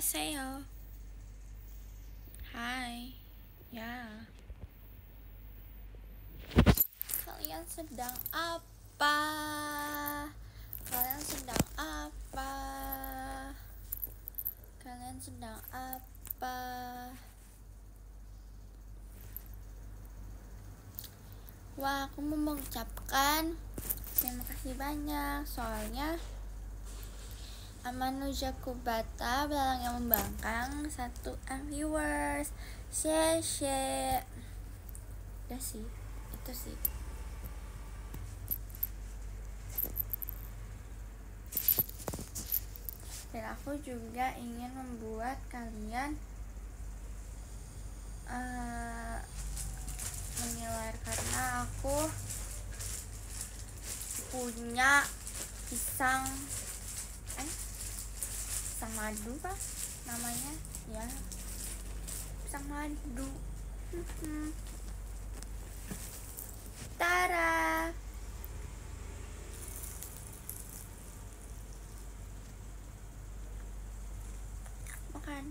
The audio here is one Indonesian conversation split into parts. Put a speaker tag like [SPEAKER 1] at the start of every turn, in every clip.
[SPEAKER 1] Annyeonghaseyo. Hai. Ya. Kalian sedang apa? Kalian sedang apa? Kalian sedang apa? Wah, aku mau mengucapkan terima kasih banyak. Soalnya Amanuja Kubata, belalang yang membangkang, 1 viewers. Share. Udah sih, itu sih. Dan aku juga ingin membuat kalian menilai, karena aku punya pisang madu kah namanya ya, pisang madu. Tara, makan.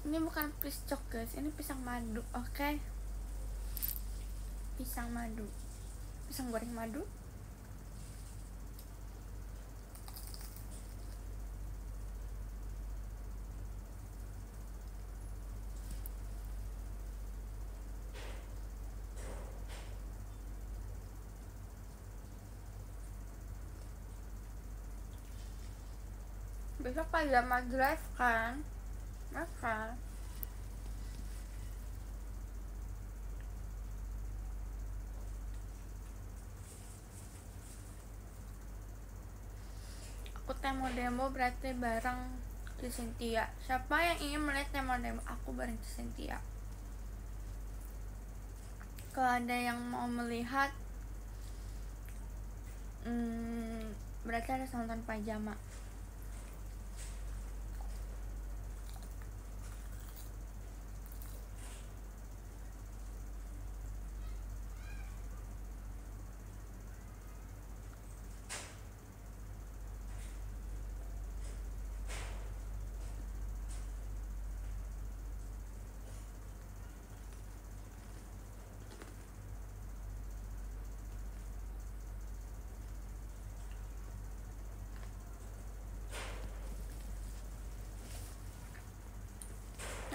[SPEAKER 1] Ini bukan piscok guys, ini pisang madu, oke? Pisang madu, pisang goreng madu. Besok pajama drive kan? Makan. Aku demo berarti bareng di Cynthia. Siapa yang ingin melihat demo aku bareng di Cynthia? Kalau ada yang mau melihat, berarti harus nonton pajama.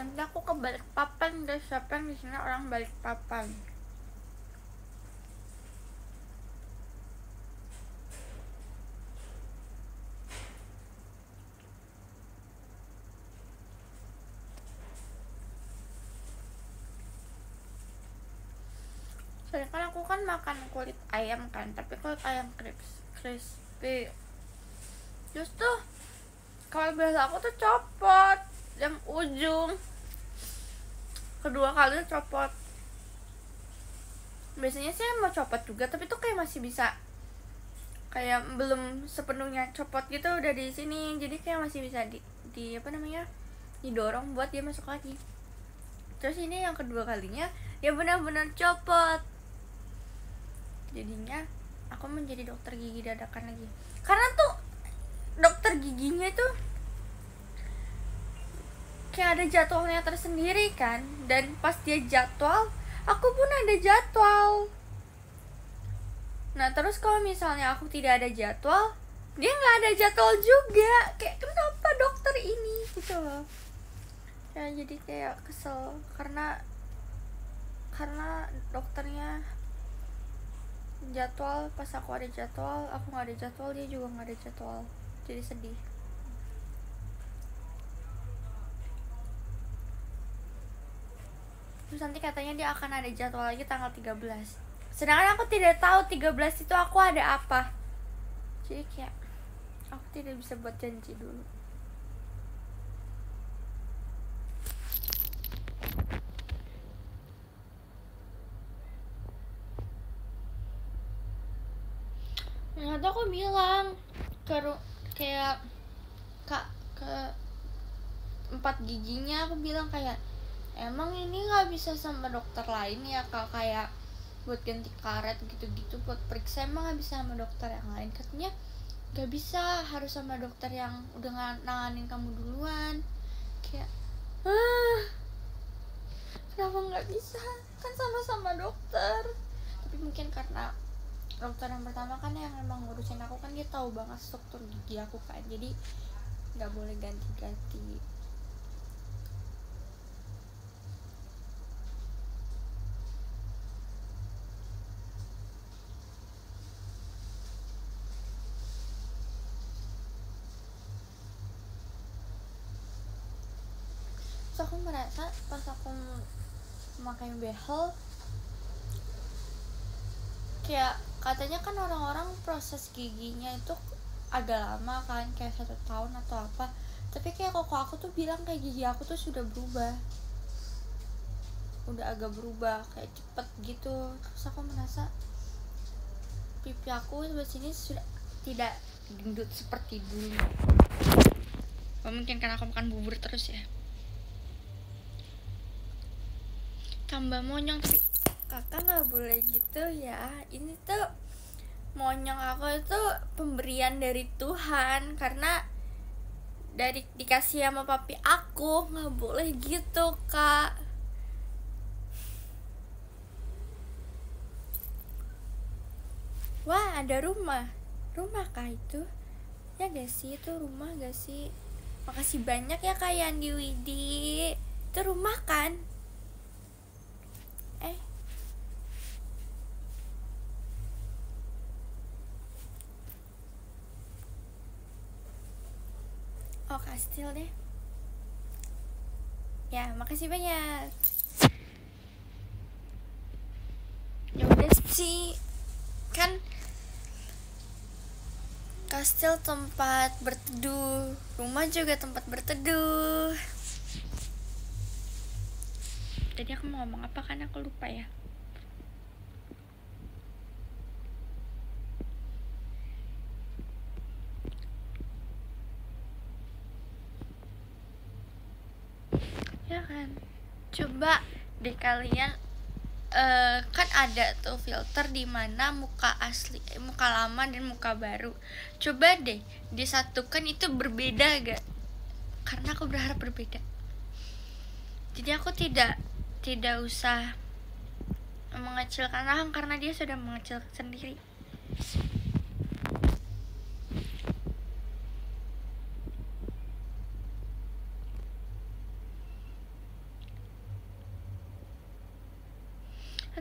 [SPEAKER 1] Nanti aku ke Balikpapan guys. Siapa yang di sini orang Balikpapan? Soalnya kan aku kan makan kulit ayam kan, tapi kulit ayam crispy. Terus tuh kalau biasa aku tuh copot yang ujung, kedua kali copot. Biasanya sih mau copot juga, tapi tuh kayak masih bisa, kayak belum sepenuhnya copot gitu, udah di sini, jadi kayak masih bisa di apa namanya, didorong buat dia masuk lagi. Terus ini yang kedua kalinya dia benar-benar copot, jadinya aku menjadi dokter gigi dadakan lagi, karena tuh dokter giginya tuh kayak ada jadwalnya tersendiri kan, dan pas dia jadwal aku pun ada jadwal. Nah terus kalau misalnya aku tidak ada jadwal, dia nggak ada jadwal juga. Kayak kenapa dokter ini gitu loh ya, jadi kayak kesel karena dokternya jadwal pas aku ada jadwal, aku nggak ada jadwal, dia juga nggak ada jadwal, jadi sedih. Terus nanti katanya dia akan ada jadwal lagi tanggal 13, sedangkan aku tidak tahu 13 itu aku ada apa, jadi kayak aku tidak bisa buat janji dulu. Ternyata aku bilang ke ke 4 giginya. Aku bilang kayak, emang ini nggak bisa sama dokter lain ya kak, kayak buat ganti karet gitu-gitu, buat periksa emang nggak bisa sama dokter yang lain? Katanya nggak bisa, harus sama dokter yang udah nanganin kamu duluan. Kayak kenapa nggak bisa, kan sama-sama dokter. Tapi mungkin karena dokter yang pertama kan yang emang ngurusin aku kan, dia tahu banget struktur gigi aku kan, jadi nggak boleh ganti-ganti. Terus aku merasa pas aku memakai behel, kayak katanya kan orang-orang proses giginya itu agak lama kan, kayak 1 tahun atau apa. Tapi kayak koko aku tuh bilang kayak gigi aku tuh sudah berubah, udah agak berubah, kayak cepet gitu. Terus aku merasa pipi aku sebelah sini sudah tidak gendut seperti dulu. Mungkin karena aku makan bubur terus ya, tambah monyong. Tapi kakak nggak boleh gitu ya, ini tuh monyong aku itu pemberian dari Tuhan, karena dari dikasih sama papi aku. Nggak boleh gitu kak. Wah, ada rumah kah itu? Ya gak sih, itu rumah gak sih? Makasih banyak ya kak Yandi Widi, itu rumah kan? Oh, kastil deh ya, makasih banyak. Ya udah sih, kan kastil tempat berteduh, rumah juga tempat berteduh. Tadi aku mau ngomong apa kan, aku lupa ya. Ya kan, coba deh kalian, kan ada tuh filter di mana muka asli, muka lama dan muka baru. Coba deh disatukan, itu berbeda gak? Karena aku berharap berbeda. Jadi aku tidak usah mengecilkan rahang karena dia sudah mengecil sendiri.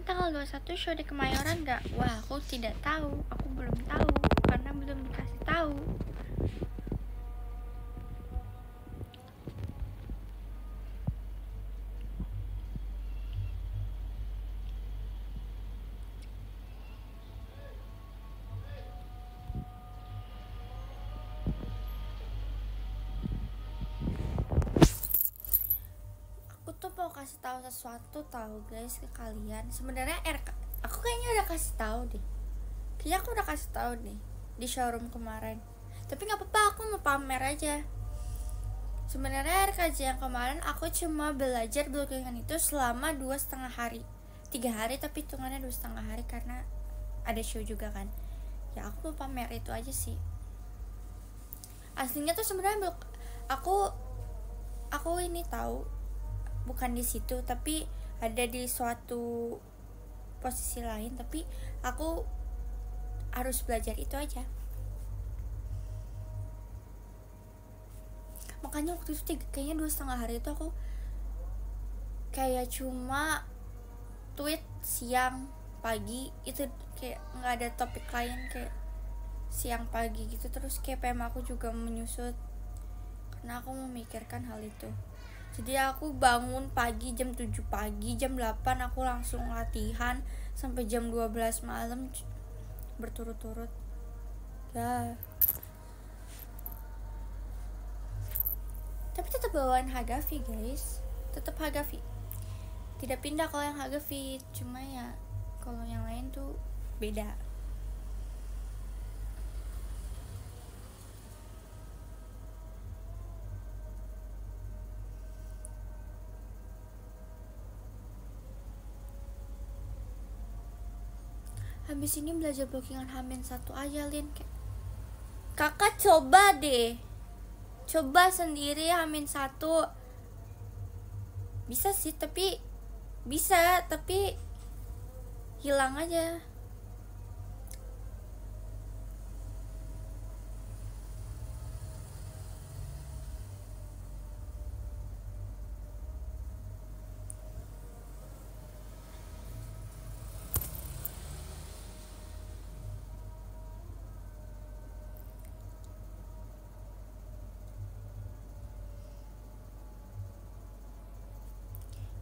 [SPEAKER 1] Tanggal 21 show di Kemayoran gak? Wah, aku tidak tahu, aku belum tahu karena belum dikasih tahu. Aku tuh mau kasih tahu sesuatu tahu guys ke kalian. Sebenarnya aku kayaknya udah kasih tahu deh. Kayaknya aku udah kasih tahu nih di showroom kemarin. Tapi nggak apa-apa, aku mau pamer aja. Sebenarnya RKJ yang kemarin aku cuma belajar blockingan itu selama 2,5 hari, 3 hari, tapi hitungannya 2,5 hari karena ada show juga kan. Ya aku mau pamer itu aja sih. Aslinya tuh sebenarnya aku ini tahu bukan di situ, tapi ada di suatu posisi lain, tapi aku harus belajar itu aja. Makanya waktu itu kayaknya 2,5 hari itu aku kayak cuma tweet siang pagi, itu kayak nggak ada topik lain, kayak siang pagi gitu. Terus kayak PM aku juga menyusut karena aku memikirkan hal itu. Jadi aku bangun pagi jam 7 pagi, jam 8 aku langsung latihan sampai jam 12 malam berturut-turut ya. Tapi tetap bawaan Hagafi guys, tetap Hagafi, tidak pindah kalau yang Hagafi. Cuma ya kalau yang lain tuh beda. habis ini belajar blockingan Hamin 1 aja, Lin. Kayak, kakak coba deh, coba sendiri Hamin 1. Bisa sih, tapi hilang aja.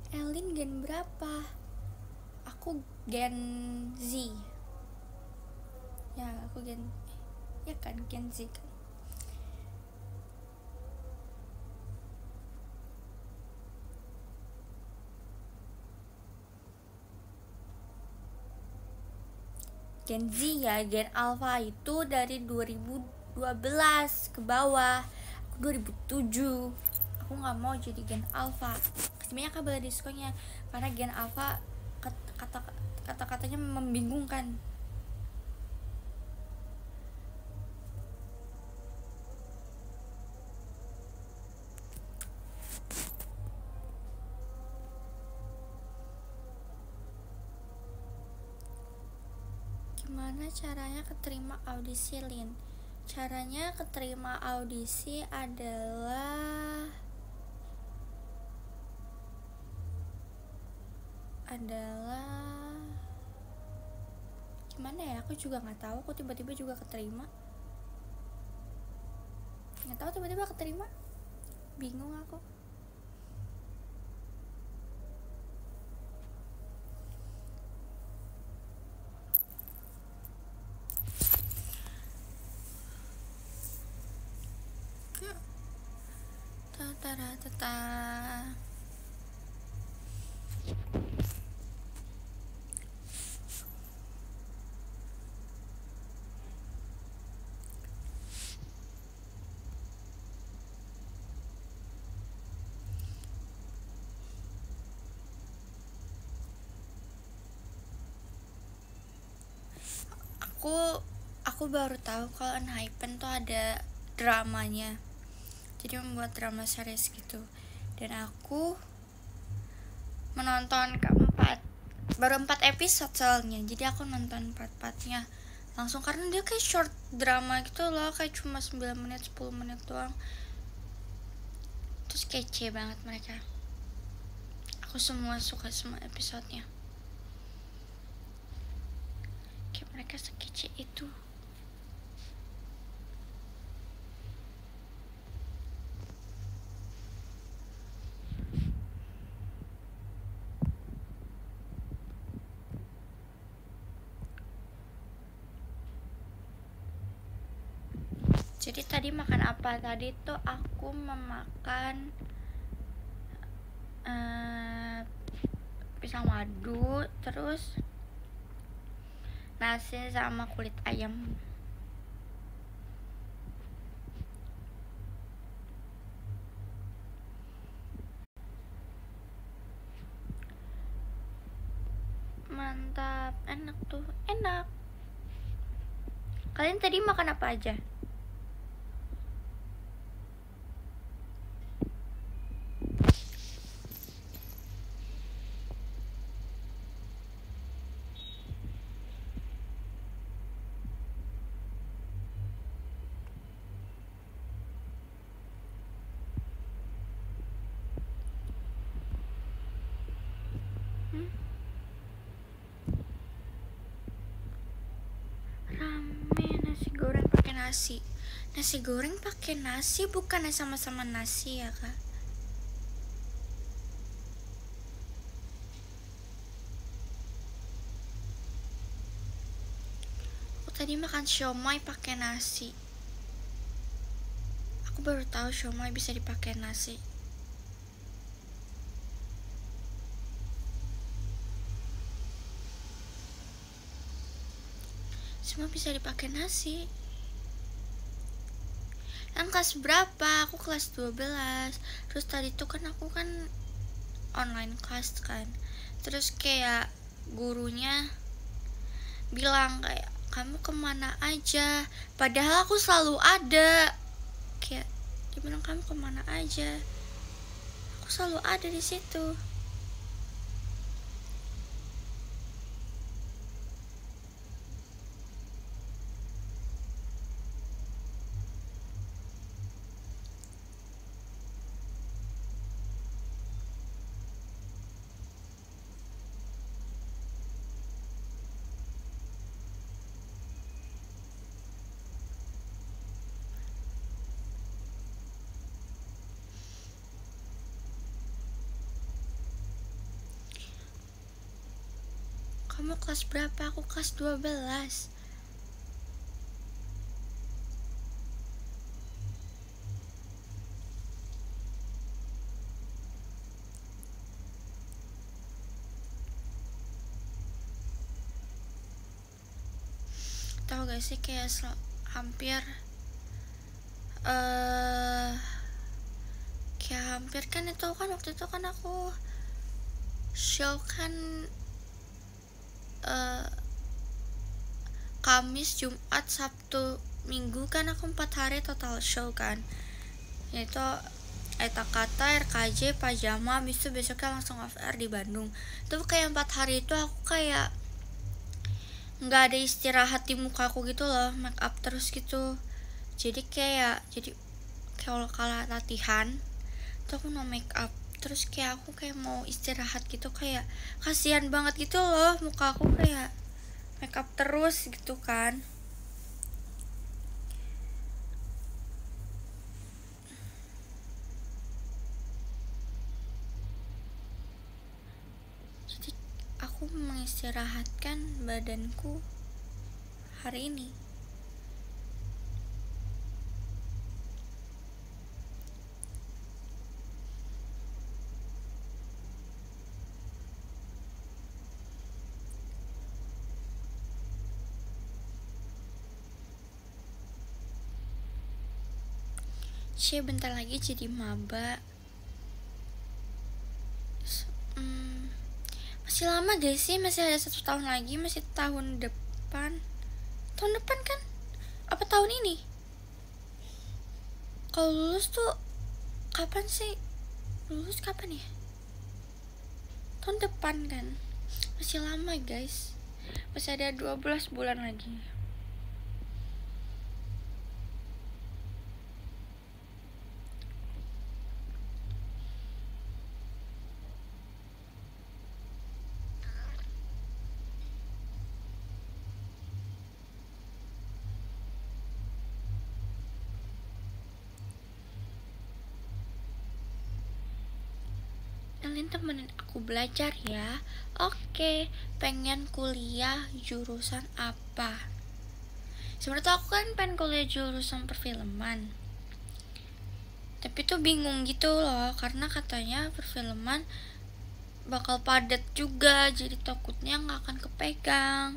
[SPEAKER 1] Elin gen berapa? Aku gen Z. Ya, aku gen ya kan, gen Z kan. Gen Z ya, gen Alpha itu dari 2012 ke bawah. Aku 2007. Aku nggak mau jadi gen Alpha. Sebenarnya kabel diskonya karena gen Alpha kata-katanya membingungkan. Gimana caranya keterima audisi, Lin? Caranya keterima audisi adalah gimana ya, aku juga nggak tahu. Aku tiba-tiba juga keterima, nggak tahu, tiba-tiba keterima, bingung aku. Aku baru tahu kalau Enhypen tuh ada dramanya, jadi membuat drama series gitu. Dan aku menonton keempat, baru 4 episode soalnya, jadi aku nonton 4-4-nya langsung karena dia kayak short drama gitu loh, kayak cuma 9 menit 10 menit doang. Terus kece banget mereka, aku suka semua episodenya. Kayak mereka sekece itu. Jadi tadi makan apa? Tadi tuh aku memakan pisang madu, terus nasi sama kulit ayam. Mantap, enak tuh, enak. Kalian tadi makan apa aja? Ramen, nasi goreng pakai nasi. Nasi goreng pakai nasi bukannya sama-sama nasi ya, Kak? Aku tadi makan siomay pakai nasi. Aku baru tahu siomay bisa dipakai nasi. Semua bisa dipakai nasi. Kan kelas berapa? Aku kelas 12. Terus tadi tuh kan aku kan online class kan. Terus kayak gurunya bilang kayak kamu kemana aja, padahal aku selalu ada. Kayak dia bilang kamu kemana aja, aku selalu ada di situ. Kamu kelas berapa? Aku kelas 12. Tahu gak sih kayak hampir kayak hampir kan itu kan waktu itu kan aku show kan Kamis, Jumat, Sabtu, Minggu kan aku 4 hari total show kan, yaitu Eta Kata, RKJ, Pajama, habis itu besoknya langsung off air di Bandung. Itu kayak 4 hari itu aku kayak nggak ada istirahat di muka aku gitu loh, make up terus gitu. Jadi kalau latihan tuh aku no make up, terus kayak aku kayak mau istirahat gitu, kayak kasihan banget gitu loh, muka aku kayak make up terus gitu kan. Jadi aku mengistirahatkan badanku hari ini. Bentar lagi jadi maba. Masih lama gak sih? Masih ada 1 tahun lagi, masih tahun depan. Tahun depan kan? Apa tahun ini? Kalau lulus tuh kapan sih? Lulus kapan ya? Tahun depan kan? Masih lama guys. Masih ada 12 bulan lagi. Kalian temenin aku belajar ya. Oke, pengen kuliah jurusan apa? Sebenarnya aku kan pengen kuliah jurusan perfilman, tapi tuh bingung gitu loh, karena katanya perfilman bakal padat juga, jadi takutnya nggak akan kepegang.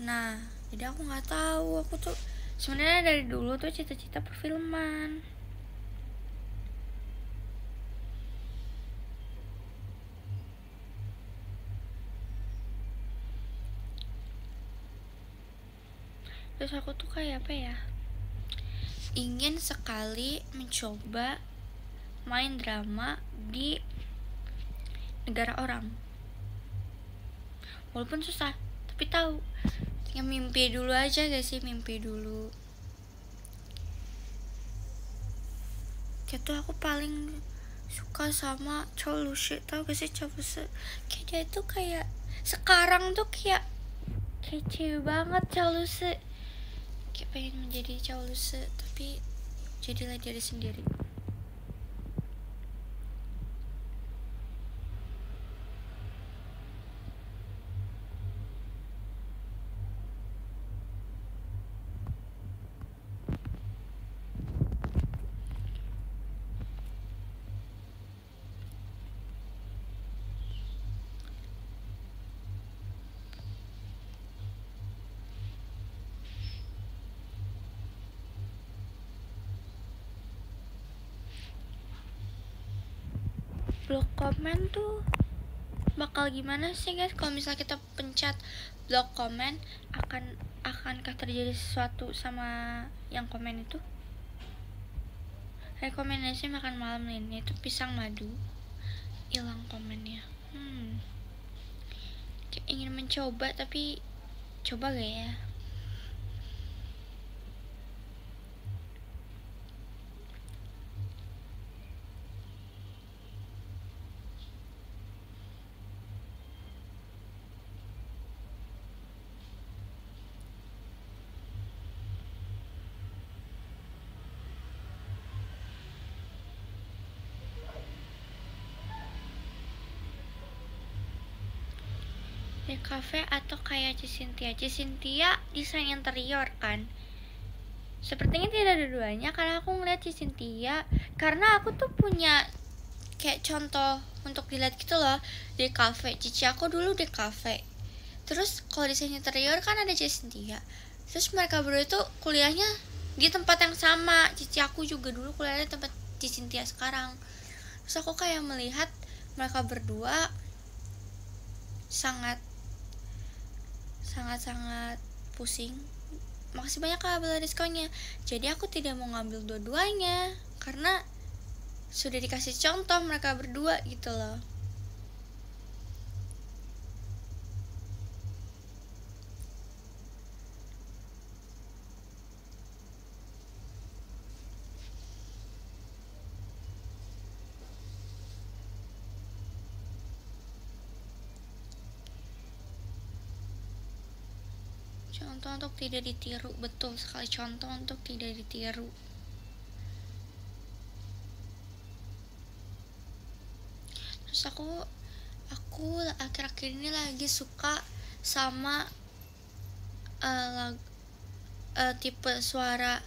[SPEAKER 1] Nah, jadi aku nggak tahu. Aku tuh sebenarnya dari dulu tuh cita-cita perfilman. Terus aku tuh kayak apa ya, ingin sekali mencoba main drama di negara orang, walaupun susah, tapi tahu ya, mimpi dulu aja gak sih, mimpi dulu. Kayak tuh aku paling suka sama Chow Lucy, tau gak sih Chow Lucy? Kayak dia tuh kayak sekarang tuh kayak kece banget Chow Lucy. Kayak pengen menjadi Chow Lucy, tapi jadilah diri sendiri. Blok komen tuh bakal gimana sih guys kalau misalnya kita pencet blok komen, akankah terjadi sesuatu sama yang komen itu? Rekomendasi makan malam ini itu pisang madu. Hilang komennya. Kayak ingin mencoba tapi coba gak ya? Di cafe atau kayak Cisintia desain interior kan, sepertinya tidak ada duanya karena aku ngeliat Cisintia karena aku tuh punya kayak contoh untuk dilihat gitu loh. Di cafe cici aku dulu di cafe, terus kalau desain interior kan ada Cisintia, terus mereka berdua tuh kuliahnya di tempat yang sama. Cici aku juga dulu kuliahnya di tempat Cisintia sekarang. Terus aku kayak melihat mereka berdua sangat pusing. Makasih banyak Kak bela diskonnya. Jadi aku tidak mau ngambil dua-duanya karena sudah dikasih contoh mereka berdua gitu loh. Contoh untuk tidak ditiru, betul sekali, contoh untuk tidak ditiru. Terus aku akhir-akhir ini lagi suka sama tipe suara,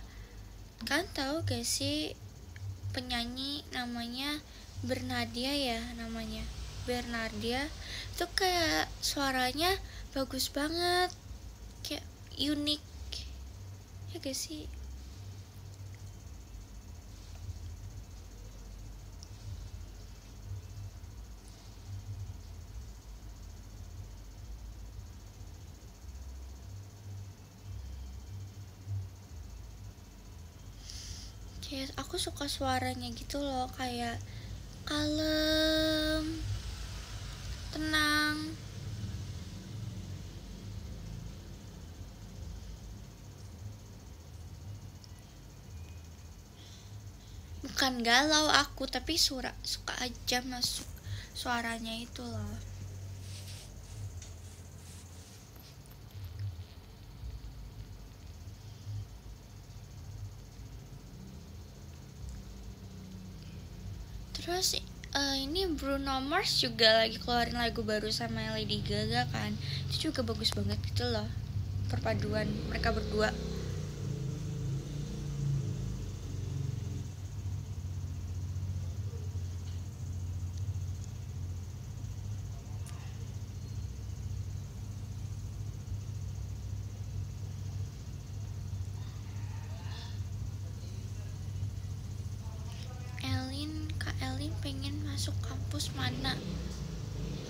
[SPEAKER 1] kan tahu gak sih penyanyi namanya Bernardia ya, namanya Bernardia. Itu kayak suaranya bagus banget, kayak unik ya gak sih? Kayak aku suka suaranya gitu loh, kayak kalem, tenang. Bukan galau aku, tapi suka aja masuk suaranya itu loh. Terus ini Bruno Mars juga lagi keluarin lagu baru sama Lady Gaga kan. Itu juga bagus banget gitu loh, perpaduan mereka berdua. Kak Elin pengen masuk kampus mana?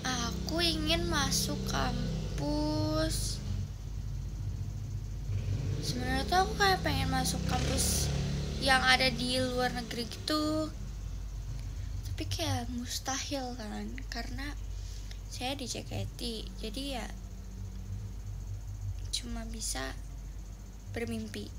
[SPEAKER 1] Aku ingin masuk kampus, sebenarnya tuh aku kayak pengen masuk kampus yang ada di luar negeri gitu, tapi kayak mustahil kan karena saya di JKT, jadi ya cuma bisa bermimpi.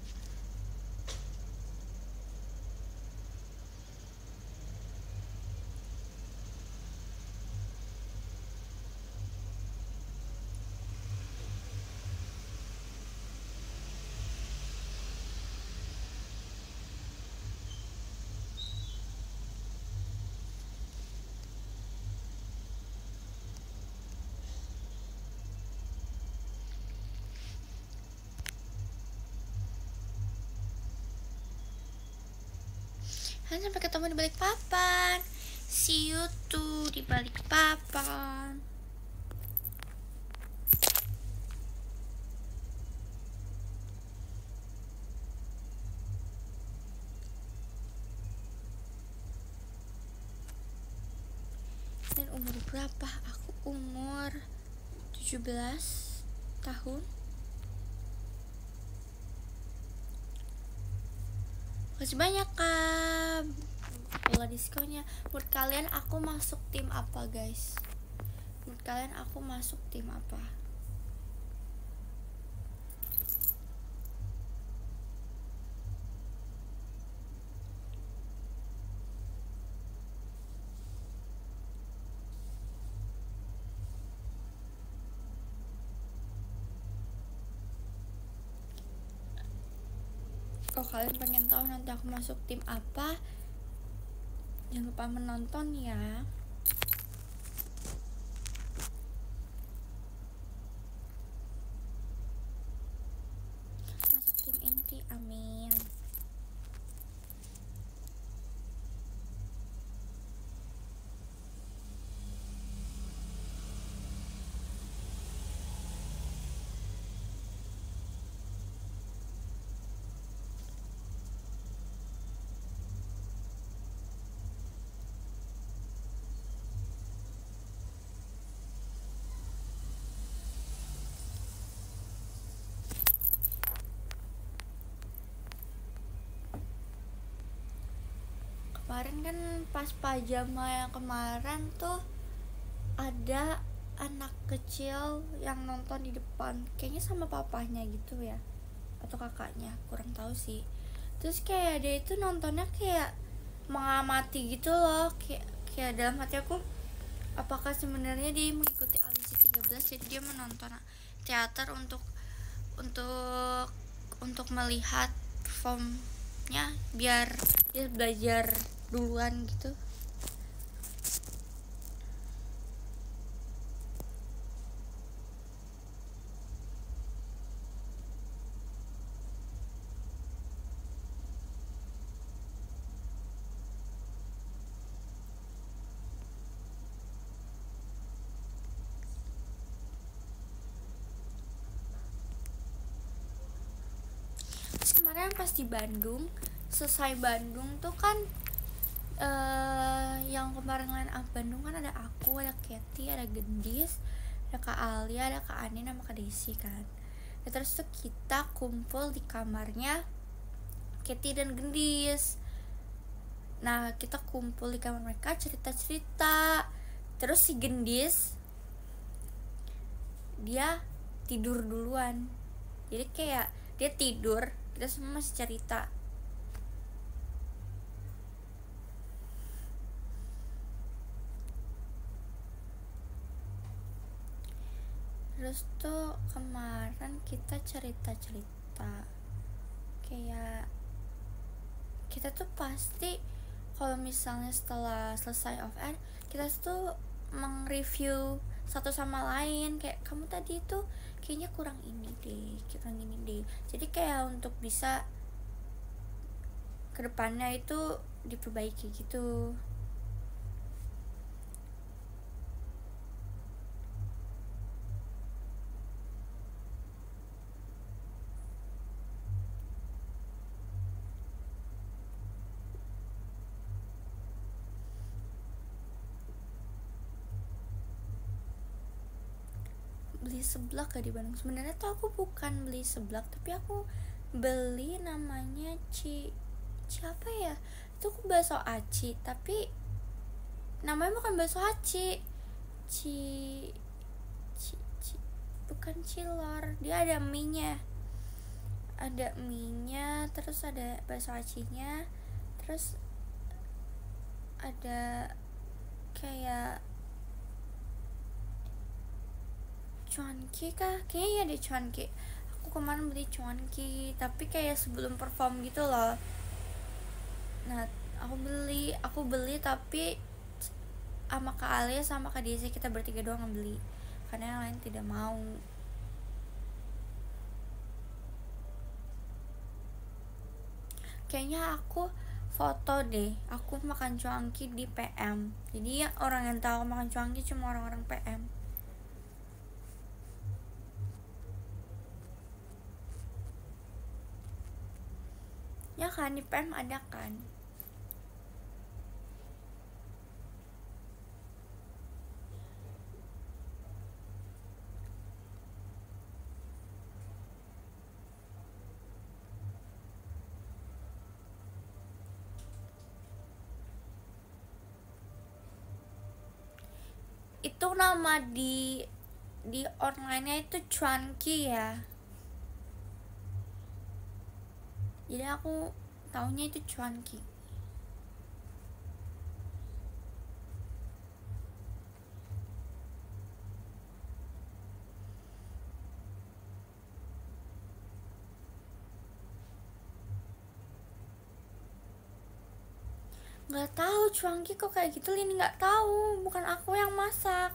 [SPEAKER 1] Sampai ketemu di balik papan. See you tuh di balik papan. Dan umur berapa? Aku umur 17 tahun. Makasih banyak Kak bola diskonnya. Menurut kalian aku masuk tim apa guys? Menurut kalian aku masuk tim apa? Kalau kalian pengen tahu nanti aku masuk tim apa, jangan lupa menonton ya. Masuk tim inti, amin. Kemarin kan pas pajama yang kemarin tuh ada anak kecil yang nonton di depan, kayaknya sama papahnya gitu ya, atau kakaknya, kurang tahu sih. Terus kayak dia itu nontonnya kayak mengamati gitu loh, kayak dalam hati aku, apakah sebenarnya dia mengikuti Alisi 13, jadi dia menonton teater untuk melihat performnya biar dia belajar duluan gitu. Terus kemarin pas di Bandung, selesai Bandung tuh kan yang kemarin line up Bandung kan ada aku, ada Kathy, ada Gendis, ada Kak Alia, ada Kak Ani, sama Kak Desi kan. Ya, terus tuh kita kumpul di kamarnya Kathy dan Gendis. Nah kita kumpul di kamar mereka, cerita-cerita. Terus si Gendis dia tidur duluan, jadi kayak dia tidur, kita semua masih cerita. Terus tuh kemarin kita cerita-cerita, kayak kita tuh pasti kalau misalnya setelah selesai off air, kita tuh meng-review satu sama lain, kayak kamu tadi tuh kayaknya kurang ini deh. Jadi kayak untuk bisa kedepannya itu diperbaiki gitu. Beli seblak gak di Bandung? Sebenarnya tuh aku bukan beli seblak, tapi aku beli namanya apa ya, itu aku bakso aci, tapi namanya bukan bakso aci, bukan cilor, dia ada mie nya, terus ada bakso acinya, terus ada kayak cuanki kah, kayaknya ada cuanki. Aku kemarin beli cuanki, tapi kayak sebelum perform gitu loh. Nah aku beli tapi sama Kak Alia sama Kak Desi, kita bertiga doang yang beli karena yang lain tidak mau. Kayaknya aku foto deh aku makan cuanki di PM, jadi orang yang tahu makan cuanki cuma orang-orang PM. Ya kan, di PM ada kan. Itu nama di online-nya itu Chunky ya. Jadi aku taunya itu Chunky. Nggak tahu Chunky kok kayak gitu, Lini nggak tahu, bukan aku yang masak.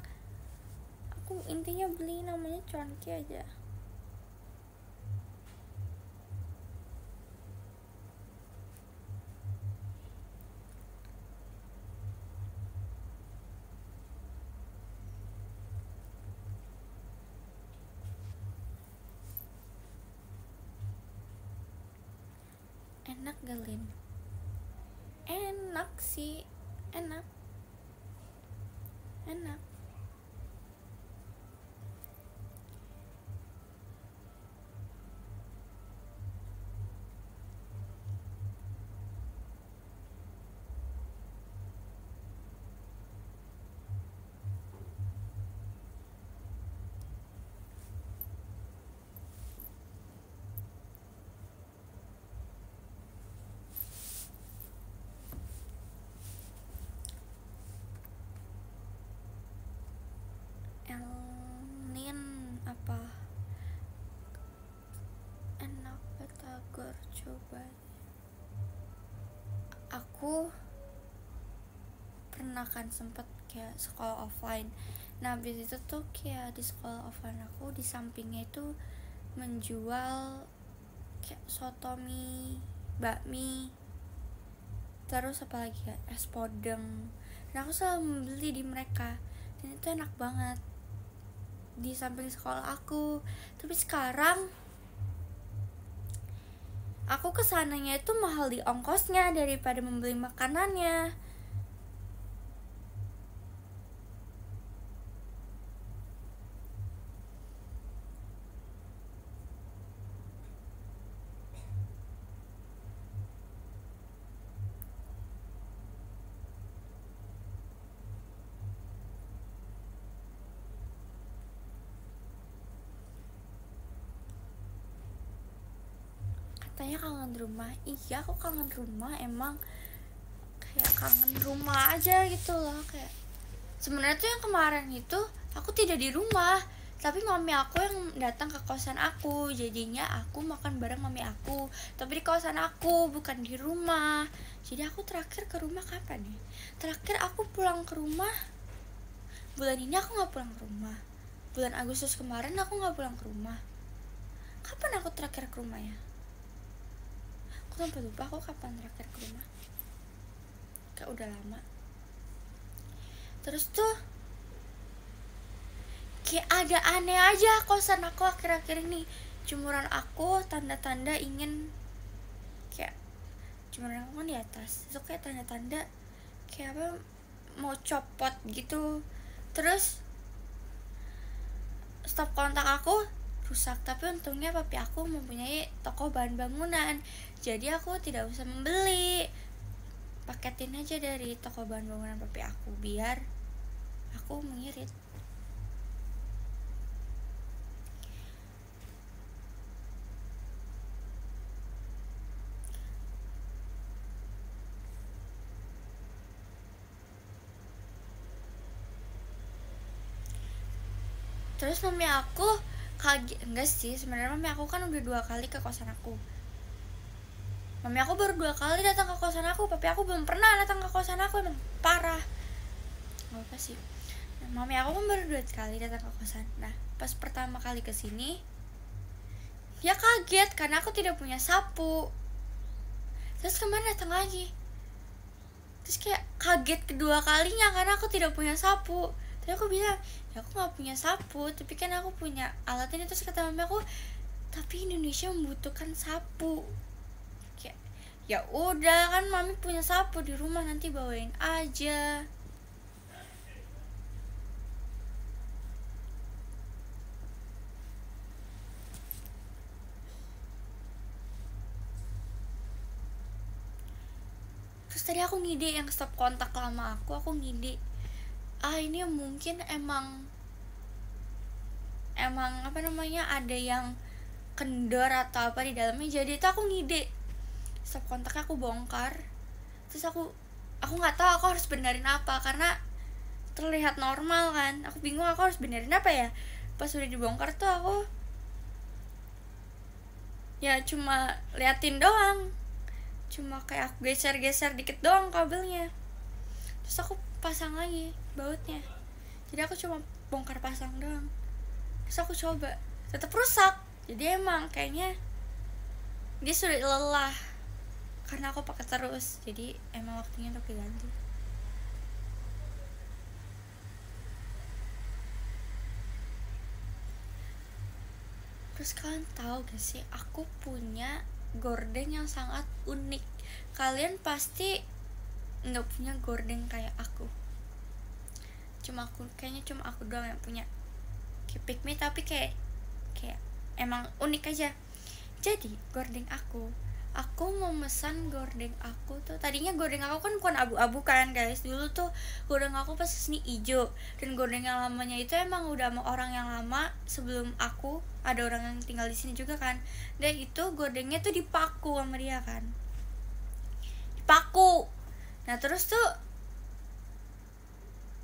[SPEAKER 1] Aku intinya beli namanya Chunky aja. Enak gak, Lin? Enak sih, enak. Lin apa? Enak Batagor, coba. Aku pernah kan sempet kayak sekolah offline. Nah habis itu tuh kayak di sekolah offline aku di sampingnya itu menjual kayak sotomi, bakmi, terus apa lagi ya, es podeng. Nah aku selalu membeli di mereka dan itu enak banget di samping sekolah aku. Tapi sekarang aku kesananya itu mahal di ongkosnya daripada membeli makanannya. Katanya kangen rumah. Iya aku kangen rumah, emang kayak kangen rumah aja gitu loh. Kayak sebenarnya tuh yang kemarin itu aku tidak di rumah, tapi mami aku yang datang ke kosan aku. Jadinya aku makan bareng mami aku, tapi di kosan aku bukan di rumah. Jadi aku terakhir ke rumah kapan nih? Terakhir aku pulang ke rumah bulan ini aku nggak pulang ke rumah. Bulan Agustus kemarin aku nggak pulang ke rumah. Kapan aku terakhir ke rumah ya? Aku sampai lupa aku kapan terakhir ke rumah. Kayak udah lama. Terus tuh kayak ada aneh aja kosan aku akhir-akhir ini. Jemuran aku tanda-tanda ingin kayak, jemuran aku kan di atas, itu kayak tanda-tanda kayak apa, mau copot gitu. Terus stop kontak aku rusak, tapi untungnya papi aku mempunyai toko bahan bangunan, jadi aku tidak usah membeli, paketin aja dari toko bahan bangunan papi aku biar aku mengirit. Terus mami aku kaget, enggak sih sebenarnya mami aku kan udah 2 kali ke kosan aku. Mami aku baru 2 kali datang ke kosan aku, papi aku belum pernah datang ke kosan aku, emang parah. Gak apa sih. Nah, mami aku kan baru 2 kali datang ke kosan. Nah pas pertama kali kesini dia kaget karena aku tidak punya sapu. Terus kemarin datang lagi, terus kayak kaget kedua kalinya karena aku tidak punya sapu. Tapi aku bilang ya aku nggak punya sapu, tapi kan aku punya alat ini. Terus kata mami aku, tapi Indonesia membutuhkan sapu. Kayak ya udah kan mami punya sapu di rumah, nanti bawain aja. Terus tadi aku ngide yang stop kontak lama aku ngide ini mungkin emang apa namanya, ada yang kendor atau apa di dalamnya. Jadi itu aku ngide, stop kontaknya aku bongkar, terus aku nggak tahu aku harus benerin apa karena terlihat normal kan. Aku bingung aku harus benerin apa ya. Pas udah dibongkar tuh aku ya cuma liatin doang, cuma kayak aku geser-geser dikit doang kabelnya, terus aku pasang lagi bautnya. Jadi aku cuma bongkar pasang doang, terus aku coba, tetap rusak. Jadi emang kayaknya dia sudah lelah karena aku pakai terus, jadi emang waktunya untuk diganti. Terus kalian tahu gak sih, aku punya gorden yang sangat unik. Kalian pasti nggak punya gorden kayak aku. Kayaknya cuma aku doang yang punya kayak Pick Me, tapi kayak emang unik aja. Jadi gorden aku mau mesan gorden aku tuh, tadinya gorden aku kan bukan abu-abu kan guys. Dulu tuh gorden aku pas kesini hijau, dan gorden yang lamanya itu emang udah sama orang yang lama sebelum aku, ada orang yang tinggal di sini juga kan. Dan itu gordennya tuh dipaku sama dia kan, dipaku. Nah terus tuh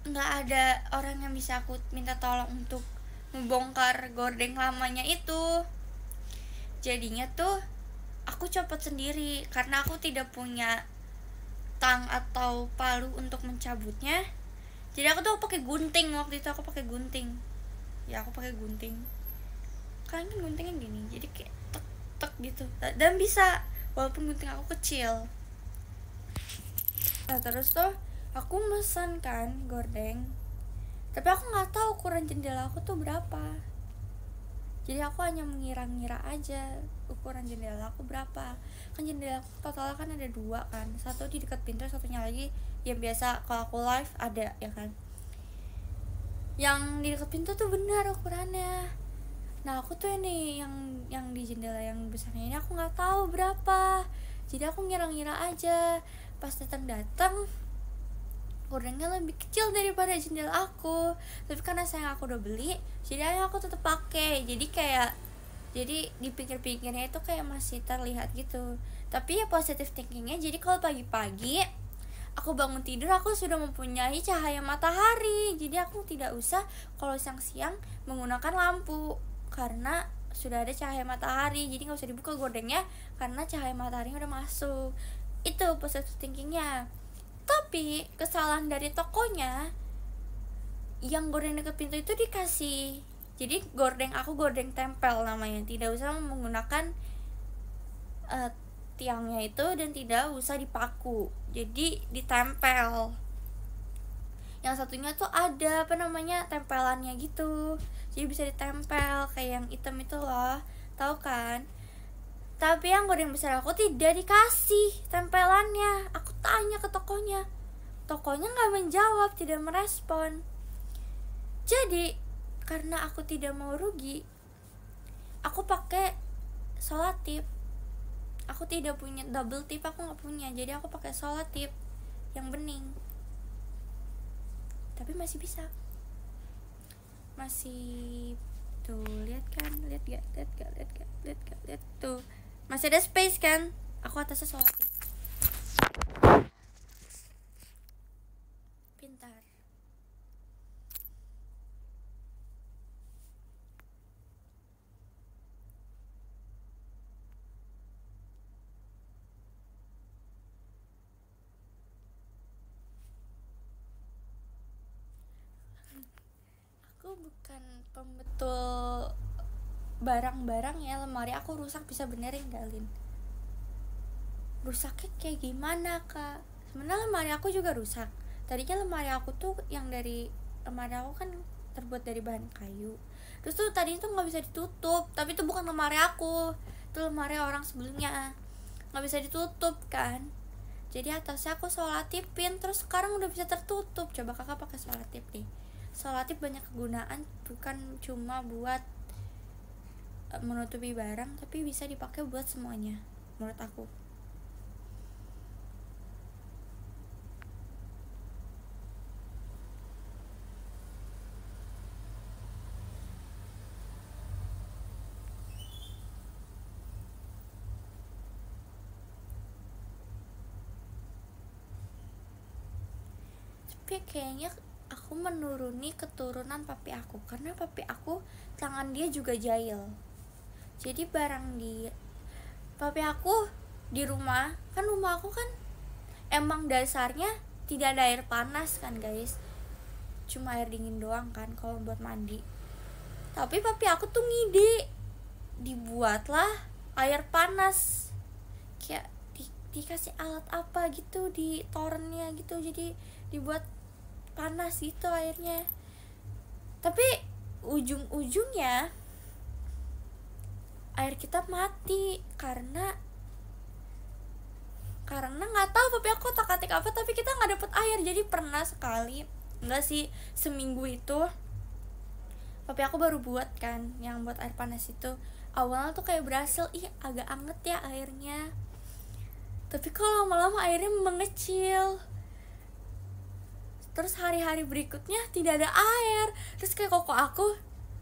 [SPEAKER 1] nggak ada orang yang bisa aku minta tolong untuk membongkar gorden lamanya itu. Jadinya tuh aku copot sendiri karena aku tidak punya tang atau palu untuk mencabutnya. Jadi aku tuh pakai gunting. Waktu itu aku pakai gunting. Aku pakai gunting. Kalian kan guntingnya gini, jadi kayak tek tek gitu. Dan bisa, walaupun gunting aku kecil. Nah terus tuh aku mesen kan gorden, tapi aku nggak tahu ukuran jendela aku tuh berapa. Jadi aku hanya mengira-ngira aja ukuran jendela aku berapa. Kan jendela aku total kan ada 2 kan, satu di dekat pintu, satunya lagi yang biasa kalau aku live ada ya kan. Yang di dekat pintu tuh benar ukurannya. Nah aku tuh ini yang di jendela yang besarnya ini aku nggak tahu berapa. Jadi aku ngira-ngira aja. Pas datang gordennya lebih kecil daripada jendela aku. Tapi karena sayang aku udah beli, jadi aku tetap pakai. Jadi dipikir-pikirnya itu kayak masih terlihat gitu. Tapi ya positive thinkingnya, jadi kalau pagi-pagi aku bangun tidur aku sudah mempunyai cahaya matahari. Jadi aku tidak usah kalau siang-siang menggunakan lampu karena sudah ada cahaya matahari. Jadi nggak usah dibuka gordengnya karena cahaya mataharinya udah masuk. Itu positive thinkingnya. Tapi kesalahan dari tokonya, yang gorden deket pintu itu dikasih, jadi gorden aku gorden tempel namanya, tidak usah menggunakan tiangnya itu dan tidak usah dipaku, jadi ditempel. Yang satunya tuh ada apa namanya, tempelannya gitu, jadi bisa ditempel kayak yang hitam itu loh, tahu kan. Tapi yang gorden besar aku tidak dikasih tempelannya. Aku tanya ke tokonya nggak menjawab, tidak merespon. Jadi karena aku tidak mau rugi, aku pakai solatip. Aku tidak punya double tip, aku nggak punya, jadi aku pakai solatip yang bening. Tapi masih bisa, masih tuh, lihat kan, lihat tuh, masih ada space kan. Aku atasnya solatip. Pintar. Aku bukan pembetul barang-barang ya. Lemari aku rusak bisa benerin gak, Lin? Rusaknya kayak gimana kak? Sebenarnya lemari aku juga rusak. Tadinya lemari aku tuh yang dari lemari aku kan terbuat dari bahan kayu. Terus tuh tadi tuh nggak bisa ditutup. Tapi itu bukan lemari aku, itu lemari orang sebelumnya. Nggak bisa ditutup kan. Jadi atasnya aku solatipin. Terus sekarang udah bisa tertutup. Coba kakak pakai solatip nih. Solatip banyak kegunaan, bukan cuma buat menutupi barang, tapi bisa dipakai buat semuanya menurut aku. tapi kayaknya aku menuruni keturunan papi aku, karena papi aku tangan dia juga jahil. Jadi barang di papi aku di rumah aku kan emang dasarnya tidak ada air panas kan guys, cuma air dingin doang kan kalau buat mandi. Tapi papi aku tuh ngide, dibuatlah air panas, kayak dikasih alat apa gitu di torennya gitu, jadi dibuat panas gitu airnya. Tapi ujung-ujungnya air kita mati karena nggak tahu papi aku otak-atik apa, tapi kita nggak dapet air. Jadi pernah sekali, enggak sih, seminggu itu papi aku baru buat kan yang buat air panas itu. Awalnya tuh kayak berhasil, agak anget ya airnya, tapi kalau lama-lama airnya mengecil. Terus hari-hari berikutnya tidak ada air. Terus kayak koko aku,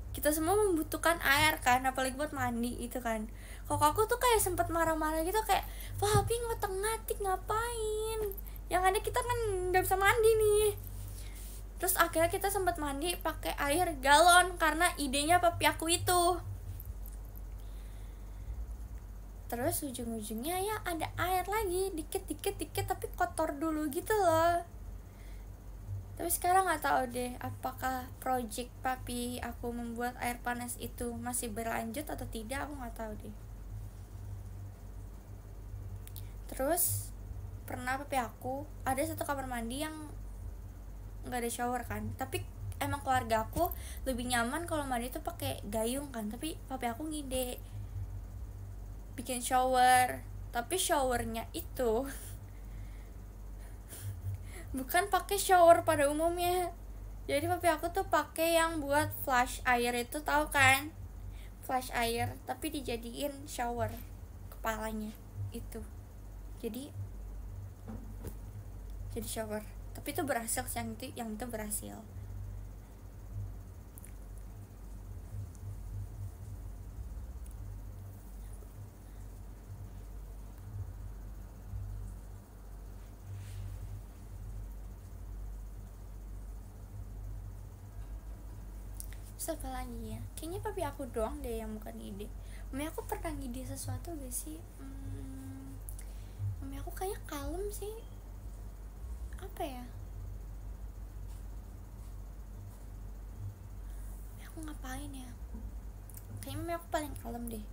[SPEAKER 1] kita semua membutuhkan air kan, apalagi buat mandi itu kan. Koko aku tuh kayak sempet marah-marah gitu, kayak papi ngotak-ngatik ngapain, yang ada kita kan nggak bisa mandi nih. Terus akhirnya kita sempat mandi pakai air galon karena idenya papi aku itu. Terus ujung-ujungnya ya ada air lagi, dikit tapi kotor dulu gitu loh. Tapi sekarang nggak tahu deh apakah project papi aku membuat air panas itu masih berlanjut atau tidak, aku nggak tahu deh. Terus pernah papi aku ada satu kamar mandi yang nggak ada shower kan, tapi emang keluarga aku lebih nyaman kalau mandi tuh pakai gayung kan. Tapi papi aku ngide bikin shower, tapi showernya itu bukan pakai shower pada umumnya. Jadi papi aku tuh pakai yang buat flash air itu, tahu kan, flash air, tapi dijadiin shower kepalanya itu. Jadi shower, tapi itu berhasil, yang itu berhasil. Terus apa lagi ya, kayaknya papi aku doang deh yang bukan ide. Mami aku pernah ngide sesuatu gak sih? Mami aku kayaknya kalem sih. Apa ya, mami aku ngapain ya, kayaknya mami aku paling kalem deh.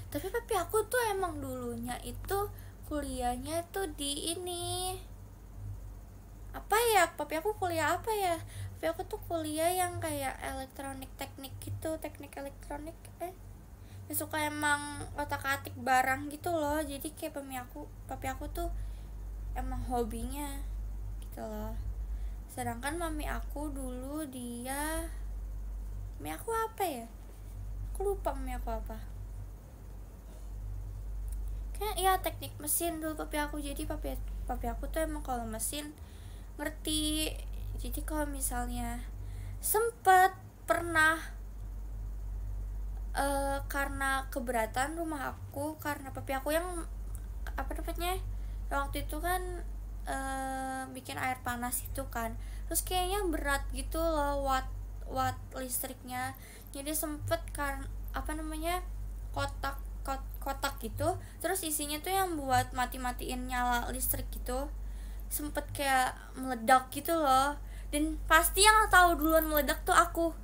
[SPEAKER 1] Tapi papi aku tuh emang dulunya itu kuliahnya tuh di ini apa ya, papi aku kuliah apa ya, papi aku tuh kuliah yang kayak elektronik teknik gitu, teknik elektronik ya, suka emang otak-atik barang gitu loh. Jadi kayak papi aku tuh emang hobinya gitu loh. Sedangkan mami aku dulu mami aku apa ya, aku lupa mami aku apa, kayak ya teknik mesin dulu papi aku. Jadi papi aku tuh emang kalau mesin ngerti. Jadi kalau misalnya pernah karena keberatan rumah aku, karena papi aku yang apa namanya waktu itu kan bikin air panas itu kan, terus kayaknya berat gitu loh watt listriknya. Jadi sempet kan apa namanya kotak gitu, terus isinya tuh yang buat mati-matiin nyala listrik gitu, sempet kayak meledak gitu loh. Dan pasti yang tahu duluan meledak tuh aku,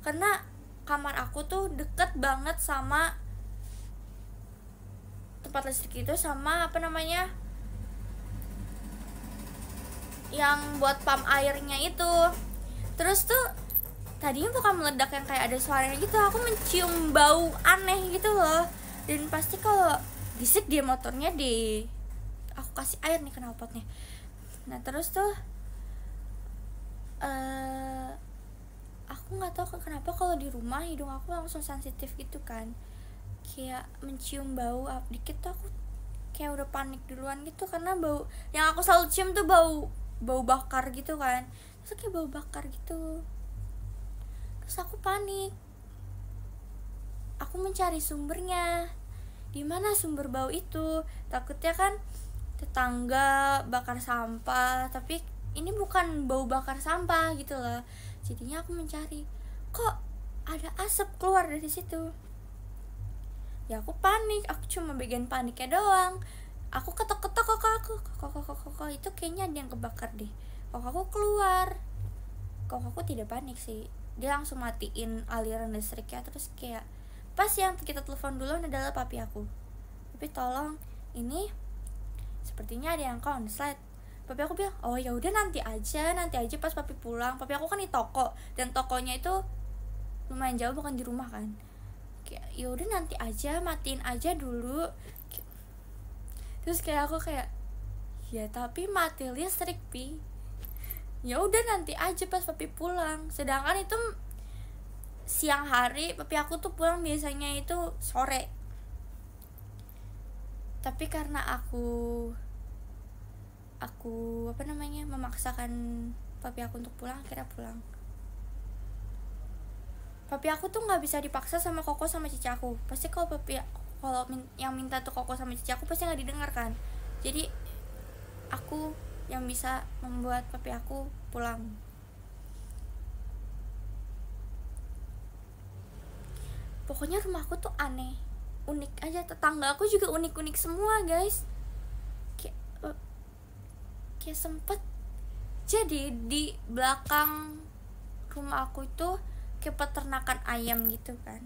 [SPEAKER 1] karena kamar aku tuh deket banget sama tempat listrik itu, sama apa namanya yang buat pump airnya itu. Terus tuh tadinya bukan meledak yang kayak ada suaranya gitu, aku mencium bau aneh gitu loh. Dan pasti kalau bisik dia motornya aku kasih air nih knalpotnya. Nah terus tuh aku nggak tahu kenapa kalau di rumah hidung aku langsung sensitif gitu kan, kayak mencium bau dikit tuh aku kayak udah panik duluan gitu, karena bau yang aku selalu cium tuh bau bakar gitu kan. Terus kayak bau bakar gitu, terus aku panik, aku aku mencari sumbernya, di mana sumber bau itu. Takutnya kan tetangga bakar sampah, tapi ini bukan bau bakar sampah gitu loh. Jadinya aku mencari, kok ada asap keluar dari situ. Ya aku panik, aku cuma bagian paniknya doang. Aku ketok-ketok kok itu kayaknya ada yang kebakar deh. Kok aku keluar. Kok aku tidak panik sih. Dia langsung matiin aliran listriknya. Terus kayak pas yang kita telepon dulu adalah papi aku. Tapi tolong, ini sepertinya ada yang konslet. Papi aku bilang, oh ya udah nanti aja pas papi pulang. Papi aku kan di toko, dan tokonya itu lumayan jauh, bukan di rumah kan. Kayak ya udah nanti aja, matiin aja dulu. Terus kayak aku kayak, ya tapi mati listrik pi. Ya udah nanti aja pas papi pulang. Sedangkan itu siang hari, papi aku tuh pulang biasanya itu sore. Tapi karena aku memaksakan papi aku untuk pulang, akhirnya pulang. Papi aku tuh nggak bisa dipaksa sama koko sama cici aku. Pasti kalau yang minta tuh koko sama cici aku pasti nggak didengarkan. Jadi aku yang bisa membuat papi aku pulang. Pokoknya rumahku tuh aneh, unik aja. Tetangga aku juga unik-unik semua guys. Kayak sempet jadi di belakang rumah aku itu kayak peternakan ayam gitu kan.